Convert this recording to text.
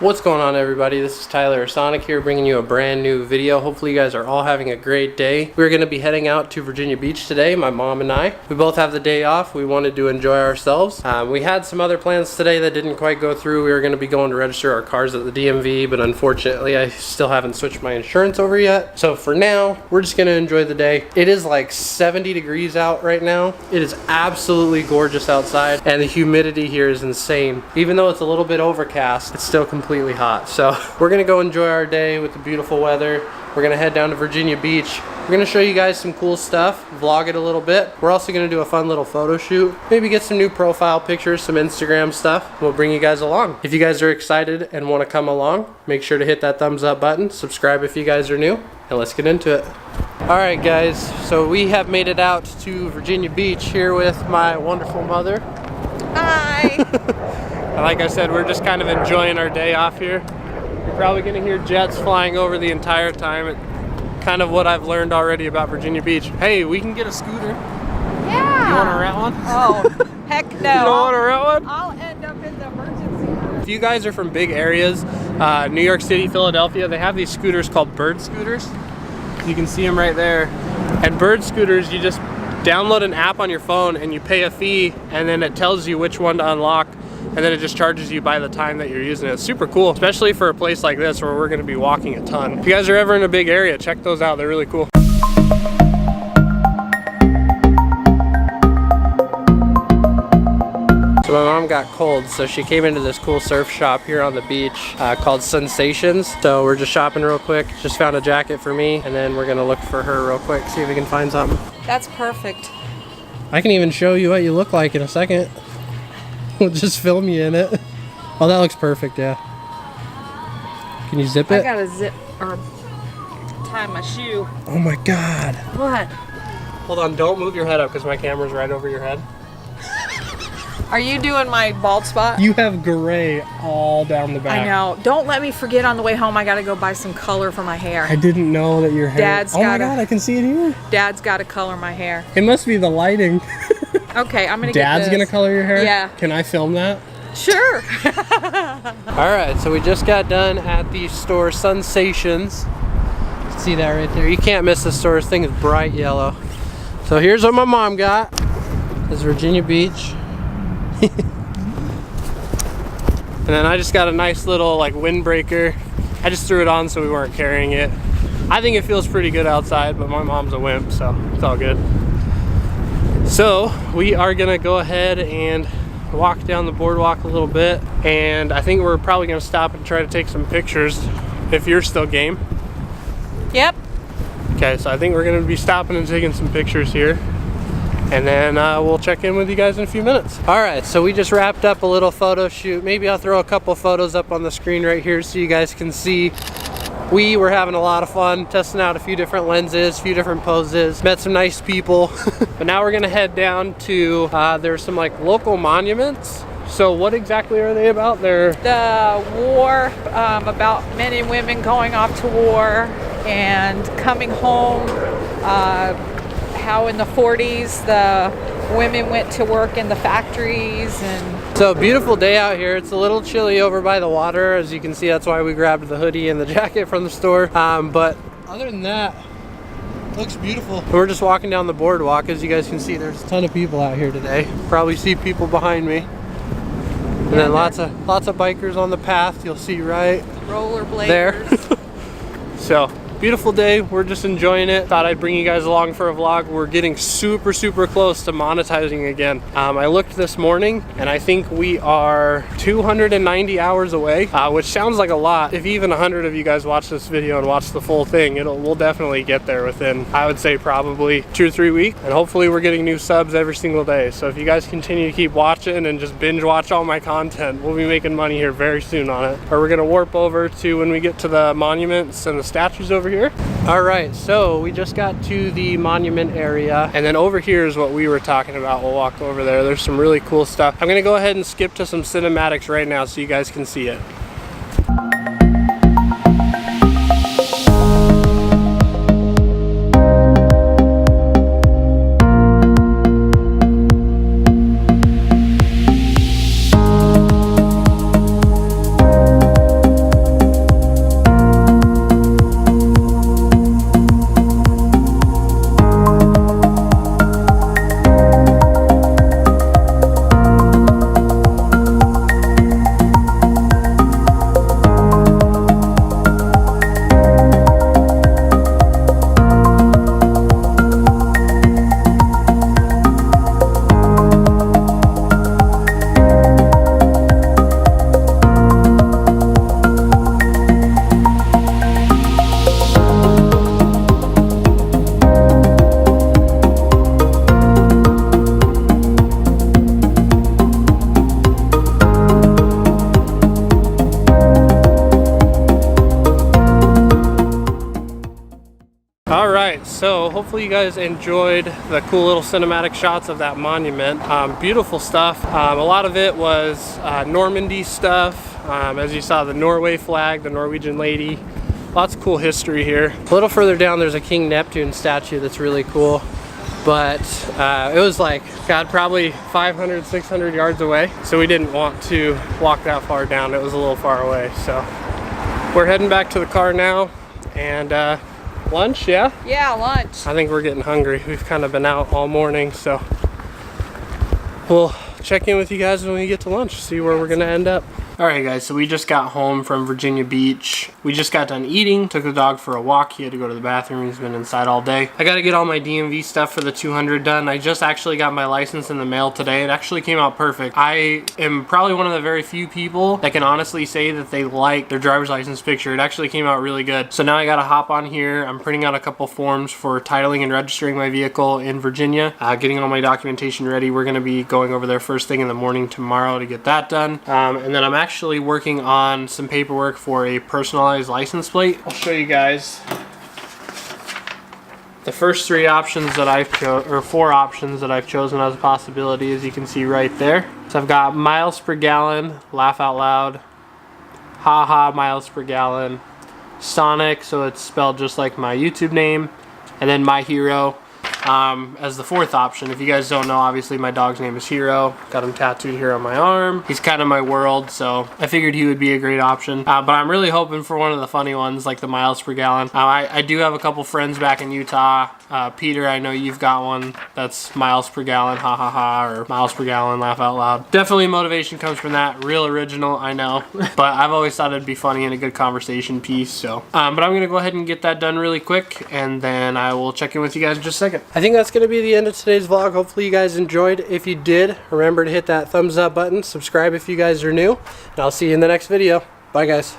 What's going on, everybody? This is Tyler Sonic here, bringing you a brand new video. Hopefully you guys are all having a great day. We're going to be heading out to Virginia Beach today, my mom and I. We both have the day off. We wanted to enjoy ourselves. We had some other plans today that didn't quite go through. We were going to be going to register our cars at the DMV, but unfortunately I still haven't switched my insurance over yet. So for now, we're just going to enjoy the day. It is like 70 degrees out right now. It is absolutely gorgeous outside, and the humidity here is insane. Even though it's a little bit overcast, it's still completely hot. So we're gonna go enjoy our day with the beautiful weather. We're gonna head down to Virginia Beach. We're gonna show you guys some cool stuff, vlog it a little bit. We're also gonna do a fun little photo shoot, maybe get some new profile pictures, some Instagram stuff. We'll bring you guys along. If you guys are excited and want to come along, make sure to hit that thumbs up button, subscribe if you guys are new, and let's get into it. Alright guys, so we have made it out to Virginia Beach here with my wonderful mother. Hi! Like I said, we're just kind of enjoying our day off here. You're probably gonna hear jets flying over the entire time. It's kind of what I've learned already about Virginia Beach. Hey, we can get a scooter. Yeah! You wanna rent one? Oh, heck no. You don't wanna rent one? I'll end up in the emergency room. If you guys are from big areas, New York City, Philadelphia, they have these scooters called bird scooters. You can see them right there. And bird scooters, you just download an app on your phone and you pay a fee, and then it tells you which one to unlock, and then it just charges you by the time that you're using it. It's super cool, especially for a place like this where we're gonna be walking a ton. If you guys are ever in a big area, check those out, they're really cool. So my mom got cold, so she came into this cool surf shop here on the beach called Sensations. So we're just shopping real quick. Just found a jacket for me, and then we're gonna look for her real quick, see if we can find something. That's perfect. I can even show you what you look like in a second. We'll just film you in it. Oh, that looks perfect, yeah. Can you zip it? I gotta zip or tie my shoe. Oh my God. What? Hold on, don't move your head up because my camera's right over your head. Are you doing my bald spot? You have gray all down the back. I know. Don't let me forget on the way home. I gotta go buy some color for my hair. I didn't know that your hair... Dad's oh my gotta- God, I can see it here. Dad's gotta color my hair. It must be the lighting. Okay, I'm gonna Dad's get this. gonna color your hair? Yeah. Can I film that? Sure. Alright, so we just got done at the store Sensations. See that right there? You can't miss the store. This thing is bright yellow. So here's what my mom got. This is Virginia Beach. And then I just got a nice little like windbreaker. I just threw it on so we weren't carrying it. I think it feels pretty good outside, but my mom's a wimp, so it's all good. So we are gonna go ahead and walk down the boardwalk a little bit, and I think we're probably gonna stop and try to take some pictures if you're still game. Yep. Okay, so I think we're gonna be stopping and taking some pictures here, and then we'll check in with you guys in a few minutes. All right, so we just wrapped up a little photo shoot. Maybe I'll throw a couple photos up on the screen right here so you guys can see. We were having a lot of fun, testing out a few different lenses, a few different poses, met some nice people. But now we're gonna head down to, there's some like local monuments. So what exactly are they about? They're The war, about men and women going off to war and coming home. How in the 40s the women went to work in the factories. And so beautiful day out here. It's a little chilly over by the water, as you can see. That's why we grabbed the hoodie and the jacket from the store. But other than that, it looks beautiful. We're just walking down the boardwalk. As you guys can see, there's a ton of people out here today. Probably see people behind me. And then lots of bikers on the path. You'll see right rollerbladers. there. So beautiful day, we're just enjoying it. Thought I'd bring you guys along for a vlog. We're getting super close to monetizing again. I looked this morning and I think we are 290 hours away, which sounds like a lot. If even 100 of you guys watch this video and watch the full thing, we'll definitely get there within, I would say, probably 2 or 3 weeks. And hopefully we're getting new subs every single day. So if you guys continue to keep watching and just binge watch all my content, we'll be making money here very soon on it. Or we're gonna warp over to when we get to the monuments and the statues over here. All right, so we just got to the monument area, and then over here is what we were talking about. We'll walk over there. There's some really cool stuff. I'm gonna go ahead and skip to some cinematics right now so you guys can see it. right, so hopefully you guys enjoyed the cool little cinematic shots of that monument. Beautiful stuff. A lot of it was Normandy stuff. As you saw, the Norway flag, the Norwegian lady. Lots of cool history here. A little further down, there's a King Neptune statue that's really cool. But it was like, God, probably 500, 600 yards away. So we didn't want to walk that far down. It was a little far away. So we're heading back to the car now. And lunch, yeah? Yeah, lunch. I think we're getting hungry. We've kind of been out all morning, so we'll check in with you guys when we get to lunch, see where we're gonna end up. Alright guys, so we just got home from Virginia Beach. We just got done eating, took the dog for a walk. He had to go to the bathroom, he's been inside all day. I gotta get all my DMV stuff for the 200 done. I just actually got my license in the mail today. It actually came out perfect. I am probably one of the very few people that can honestly say that they like their driver's license picture. It actually came out really good. So now I gotta hop on here. I'm printing out a couple forms for titling and registering my vehicle in Virginia. Getting all my documentation ready. We're gonna be going over there first thing in the morning tomorrow to get that done. And then I'm actually working on some paperwork for a personalized license plate. I'll show you guys the first three options that I've chosen, or four options that I've chosen as a possibility, as you can see right there. So I've got miles per gallon, laugh out loud, haha miles per gallon, Sonic, so it's spelled just like my YouTube name, and then my hero as the fourth option. If you guys don't know, obviously my dog's name is Hero. Got him tattooed here on my arm. He's kind of my world, so I figured he would be a great option. But I'm really hoping for one of the funny ones, like the miles per gallon. I do have a couple friends back in Utah. Peter, I know you've got one that's miles per gallon, ha ha ha, or miles per gallon, laugh out loud. Definitely motivation comes from that. Real original, I know. But I've always thought it'd be funny and a good conversation piece, so. But I'm gonna go ahead and get that done really quick, and then I will check in with you guys in just a second. I think that's going to be the end of today's vlog. Hopefully you guys enjoyed. If you did, remember to hit that thumbs up button, subscribe if you guys are new, and I'll see you in the next video. Bye guys.